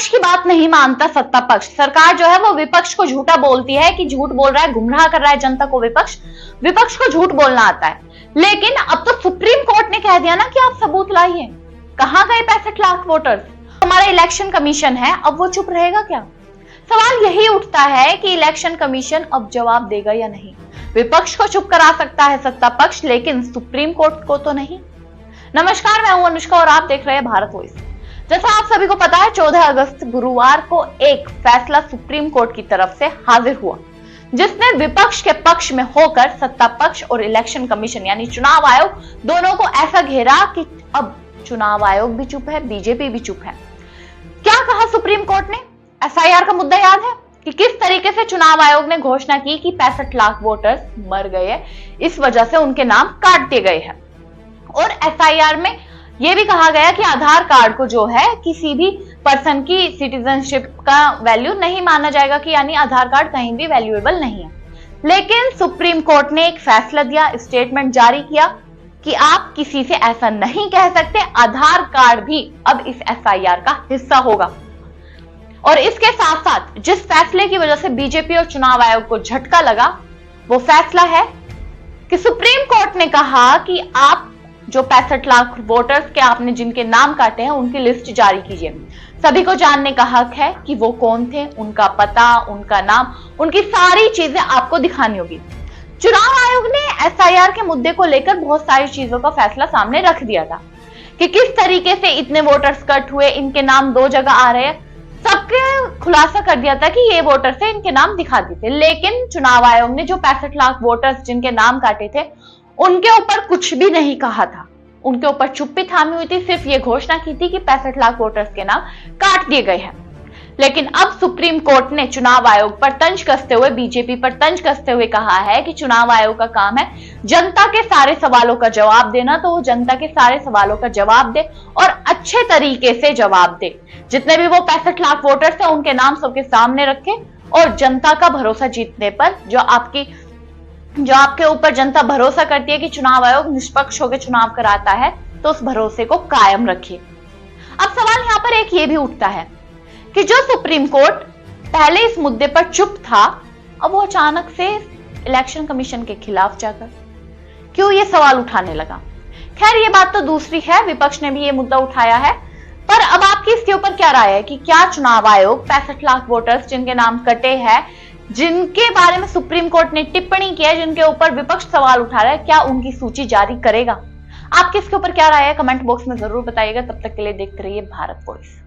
विपक्ष की बात नहीं मानता सत्ता पक्ष। सरकार जो है वो विपक्ष को झूठा बोलती है कि झूठ बोल रहा है, गुमराह कर रहा है जनता को। विपक्ष को झूठ बोलना आता है, लेकिन अब तो सुप्रीम कोर्ट ने कह दिया ना कि आप सबूत लाइए। कहां गए 65 लाख वोटर्स? हमारा इलेक्शन कमीशन है, अब वो चुप रहेगा क्या? सवाल यही उठता है कि इलेक्शन कमीशन अब जवाब देगा या नहीं। विपक्ष को चुप करा सकता है सत्ता पक्ष, लेकिन सुप्रीम कोर्ट को तो नहीं। नमस्कार, मैं हूं अनुष्का और आप देख रहे हैं भारत वॉइस। जैसा आप सभी को पता है, 14 अगस्त गुरुवार को एक फैसला सुप्रीम कोर्ट की तरफ से हाजिर हुआ, जिसने विपक्ष के पक्ष में होकर सत्ता पक्ष और इलेक्शन कमीशन यानी चुनाव आयोग दोनों को ऐसा घेरा कि अब चुनाव आयोग भी चुप है, बीजेपी भी चुप है। क्या कहा सुप्रीम कोर्ट ने? एसआईआर का मुद्दा याद है कि किस तरीके से चुनाव आयोग ने घोषणा की कि 65 लाख वोटर्स मर गए, इस वजह से उनके नाम काट दिए गए हैं। और एसआईआर में यह भी कहा गया कि आधार कार्ड को जो है किसी भी पर्सन की सिटीजनशिप का वैल्यू नहीं माना जाएगा, कि यानी आधार कार्ड कहीं भी वैल्यूएबल नहीं है। लेकिन सुप्रीम कोर्ट ने एक फैसला दिया, स्टेटमेंट जारी किया कि आप किसी से ऐसा नहीं कह सकते, आधार कार्ड भी अब इस एसआईआर का हिस्सा होगा। और इसके साथ साथ जिस फैसले की वजह से बीजेपी और चुनाव आयोग को झटका लगा, वो फैसला है कि सुप्रीम कोर्ट ने कहा कि आप जो 65 लाख वोटर्स के आपने जिनके नाम काटे हैं उनकी लिस्ट जारी कीजिए। सभी को जानने का हक है कि वो कौन थे, उनका पता, उनका नाम, उनकी सारी चीजें आपको दिखानी होगी। चुनाव आयोग ने एसआईआर के मुद्दे को लेकर बहुत सारी चीजों का फैसला सामने रख दिया था कि किस तरीके से इतने वोटर्स कट हुए, इनके नाम 2 जगह आ रहे हैं, सबके खुलासा कर दिया था कि ये वोटर्स है, इनके नाम दिखा दिए थे। लेकिन चुनाव आयोग ने जो 65 लाख वोटर्स जिनके नाम काटे थे उनके ऊपर कुछ भी नहीं कहा था, उनके ऊपर चुप्पी थामी हुई थी। सिर्फ ये घोषणा की थी कि 65 लाख वोटर्स के नाम काट दिए गए हैं। लेकिन अब सुप्रीम कोर्ट ने चुनाव आयोग पर तंज कसते हुए, बीजेपी पर तंज कसते हुए कहा है कि चुनाव आयोग का काम है जनता के सारे सवालों का जवाब देना, तो वो जनता के सारे सवालों का जवाब दे और अच्छे तरीके से जवाब दे। जितने भी वो 65 लाख वोटर्स हैं उनके नाम सबके सामने रखे और जनता का भरोसा जीतने पर, जो आपके ऊपर जनता भरोसा करती है कि चुनाव आयोग निष्पक्ष होकर चुनाव कराता है, तो उस भरोसे को कायम रखिए। अब सवाल यहाँ पर एक ये भी उठता है कि जो सुप्रीम कोर्ट पहले इस मुद्दे पर चुप था, अब वो अचानक से इलेक्शन कमीशन के खिलाफ जाकर क्यों ये सवाल उठाने लगा? खैर, ये बात तो दूसरी है, विपक्ष ने भी ये मुद्दा उठाया है। पर अब आपकी इसके ऊपर क्या राय है कि क्या चुनाव आयोग 65 लाख वोटर्स जिनके नाम कटे हैं, जिनके बारे में सुप्रीम कोर्ट ने टिप्पणी की है, जिनके ऊपर विपक्ष सवाल उठा रहा है, क्या उनकी सूची जारी करेगा? आपके इसके ऊपर क्या राय है? कमेंट बॉक्स में जरूर बताइएगा। तब तक के लिए देखते रहिए भारत वॉइस।